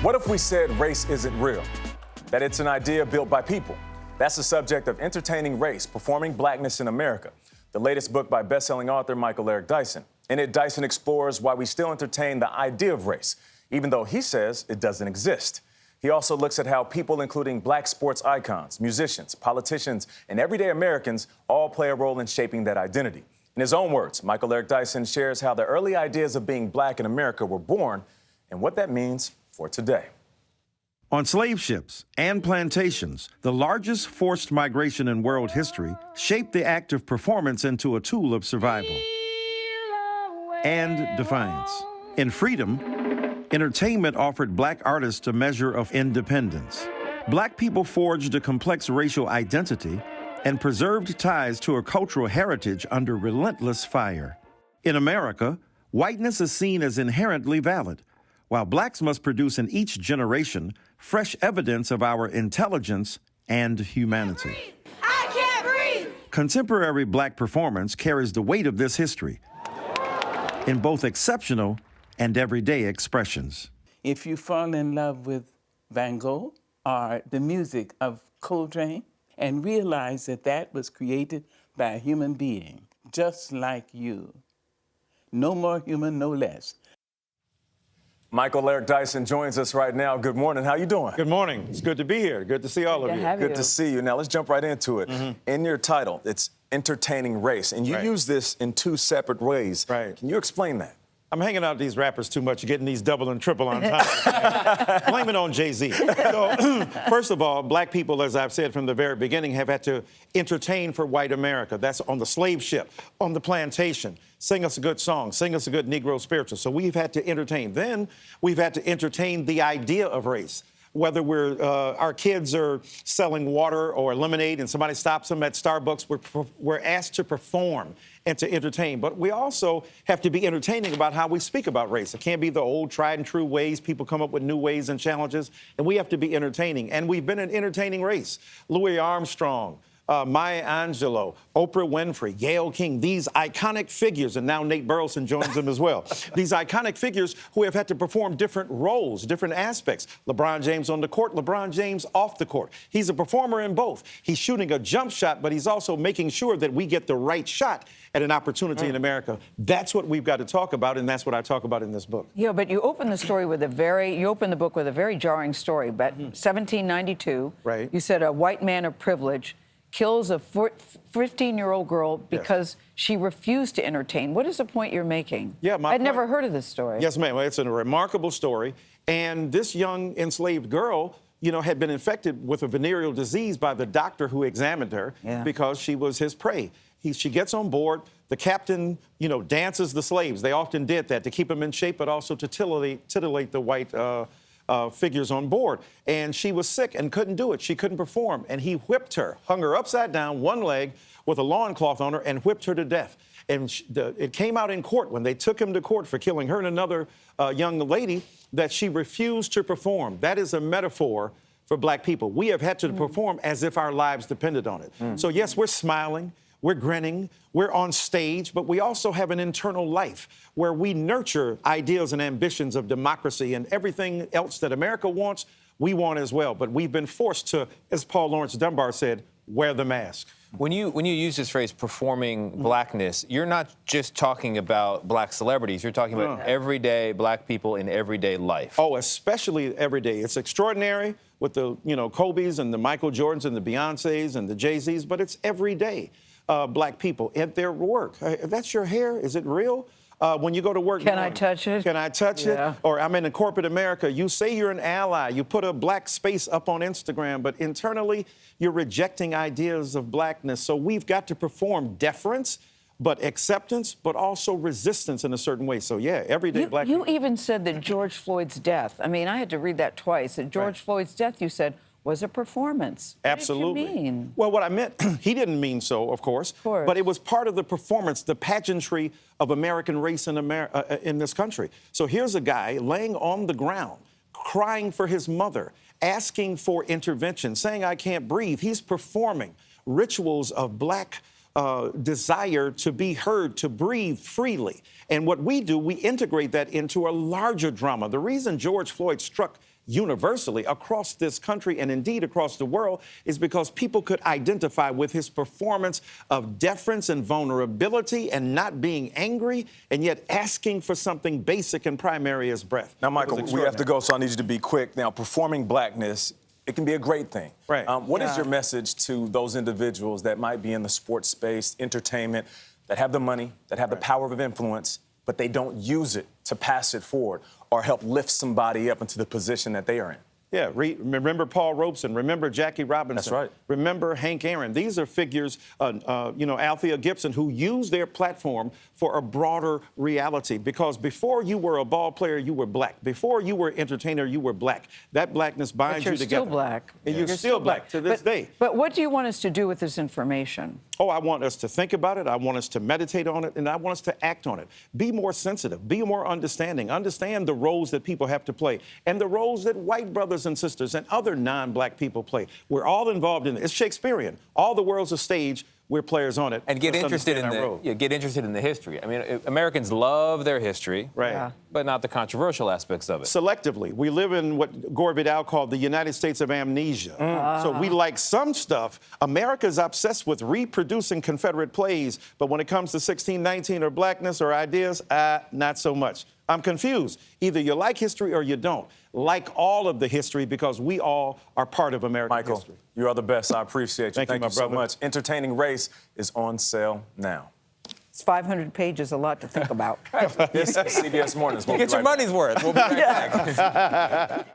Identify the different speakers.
Speaker 1: What if we said race isn't real? That it's an idea built by people? That's the subject of Entertaining Race, Performing Blackness in America, the latest book by bestselling author Michael Eric Dyson. In it, Dyson explores why we still entertain the idea of race, even though he says it doesn't exist. He also looks at how people, including black sports icons, musicians, politicians, and everyday Americans, all play a role in shaping that identity. In his own words, Michael Eric Dyson shares how the early ideas of being black in America were born and what that means for today.
Speaker 2: On slave ships and plantations, the largest forced migration in world history shaped the act of performance into a tool of survival and defiance. In freedom, entertainment offered black artists a measure of independence. Black people forged a complex racial identity and preserved ties to a cultural heritage under relentless fire. In America, whiteness is seen as inherently valid, while blacks must produce in each generation fresh evidence of our intelligence and humanity.
Speaker 3: I can't breathe!
Speaker 2: Contemporary black performance carries the weight of this history in both exceptional and everyday expressions.
Speaker 4: If you fall in love with Van Gogh or the music of Coltrane and realize that that was created by a human being, just like you, no more human, no less.
Speaker 1: Michael Eric Dyson joins us right now. Good morning. How you doing?
Speaker 2: Good morning. It's good to be here. Good to see all of you.
Speaker 1: Good to see you. Now, let's jump right into it. In your title, it's Entertaining Race, and you use this in two separate ways.
Speaker 2: Right.
Speaker 1: Can you explain that?
Speaker 2: I'm hanging out with these rappers too much, getting these double and triple on time. Blame it on Jay-Z. So, first of all, black people, as I've said from the very beginning, have had to entertain for white America. That's on the slave ship, on the plantation. Sing us a good song, sing us a good Negro spiritual. So we've had to entertain. Then we've had to entertain the idea of race. Whether our kids are selling water or lemonade and somebody stops them at Starbucks, we're asked to perform and to entertain. But we also have to be entertaining about how we speak about race. It can't be the old tried and true ways. People come up with new ways and challenges, and we have to be entertaining. And we've been an entertaining race. Louis Armstrong, Maya Angelou, Oprah Winfrey, Gayle King, these iconic figures, and now Nate Burleson joins them as well. These iconic figures who have had to perform different roles, different aspects. LeBron James on the court, LeBron James off the court. He's a performer in both. He's shooting a jump shot, but he's also making sure that we get the right shot at an opportunity in America. That's what we've got to talk about, and that's what I talk about in this book.
Speaker 5: Yeah, but you open the book with a very jarring story. But 1792,
Speaker 2: right.
Speaker 5: You said a white man of privilege kills a 15-year-old girl because she refused to entertain. What is the point you're making?
Speaker 2: Yeah,
Speaker 5: I'd never heard of this story.
Speaker 2: Yes, ma'am. It's a remarkable story. And this young enslaved girl, had been infected with a venereal disease by the doctor who examined her because she was his prey. She gets on board. The captain, dances the slaves. They often did that to keep them in shape, but also to titillate the white figures on board. And she was sick and couldn't do it. She couldn't perform. And he whipped her, hung her upside down, one leg, with a loincloth on her, and whipped her to death. And it came out in court when they took him to court for killing her and another young lady that she refused to perform. That is a metaphor for black people. We have had to perform as if our lives depended on it. So yes, we're smiling. We're grinning, we're on stage, but we also have an internal life where we nurture ideals and ambitions of democracy, and everything else that America wants, we want as well. But we've been forced to, as Paul Laurence Dunbar said, wear the mask.
Speaker 6: When you use this phrase, performing blackness, you're not just talking about black celebrities. You're talking about everyday black people in everyday life.
Speaker 2: Oh, especially every day. It's extraordinary with the, Kobe's and the Michael Jordans and the Beyoncés and the Jay-Z's, but it's every day. Black people at their work. That's your hair? Is it real? When you go to work,
Speaker 5: can I touch it?
Speaker 2: Can I touch it? Or I'm in corporate America. You say you're an ally. You put a black space up on Instagram, but internally you're rejecting ideas of blackness. So we've got to perform deference, but acceptance, but also resistance in a certain way. So yeah, everyday black people.
Speaker 5: You even said that George Floyd's death, I mean, I had to read that twice. That George Floyd's death, you said, was a performance.
Speaker 2: Absolutely.
Speaker 5: What did you mean?
Speaker 2: Well, what I meant, he didn't mean so, of course, but it was part of the performance, the pageantry of American race in this country. So here's a guy laying on the ground, crying for his mother, asking for intervention, saying, I can't breathe. He's performing rituals of black desire to be heard, to breathe freely. And what we do, we integrate that into a larger drama. The reason George Floyd struck universally across this country and indeed across the world is because people could identify with his performance of deference and vulnerability and not being angry and yet asking for something basic and primary as breath.
Speaker 1: Now, Michael, we have to go, so I need you to be quick. Now, performing blackness, it can be a great thing.
Speaker 2: Right.
Speaker 1: What is your message to those individuals that might be in the sports space, entertainment, that have the money, that have the power of influence, but they don't use it to pass it forward or help lift somebody up into the position that they are in?
Speaker 2: Yeah, remember Paul Robeson, remember Jackie Robinson.
Speaker 1: That's right.
Speaker 2: Remember Hank Aaron. These are figures, Althea Gibson, who use their platform for a broader reality. Because before you were a ball player, you were black. Before you were an entertainer, you were black. That blackness binds you together.
Speaker 5: You're still black.
Speaker 2: And you're still black to this day.
Speaker 5: But what do you want us to do with this information?
Speaker 2: Oh, I want us to think about it. I want us to meditate on it, and I want us to act on it. Be more sensitive. Be more understanding. Understand the roles that people have to play and the roles that white brothers and sisters and other non-black people play. We're all involved in it. It's Shakespearean. All the world's a stage. We're players on it.
Speaker 6: And get interested in the history. I mean, Americans love their history,
Speaker 2: right? Yeah.
Speaker 6: But not the controversial aspects of it.
Speaker 2: Selectively, we live in what Gore Vidal called the United States of amnesia. So we like some stuff. America's obsessed with reproducing Confederate plays, but when it comes to 1619 or blackness or ideas, not so much. I'm confused. Either you like history or you don't. Like all of the history, because we all are part of American history.
Speaker 1: Michael, you are the best. I appreciate you.
Speaker 2: Thank you, my
Speaker 1: so
Speaker 2: brother.
Speaker 1: much. Entertaining Race is on sale now.
Speaker 5: It's 500 pages, a lot to think about.
Speaker 1: This is CBS Mornings. We'll
Speaker 6: Get
Speaker 1: be
Speaker 6: your
Speaker 1: right back.
Speaker 6: money's worth. We'll be right back.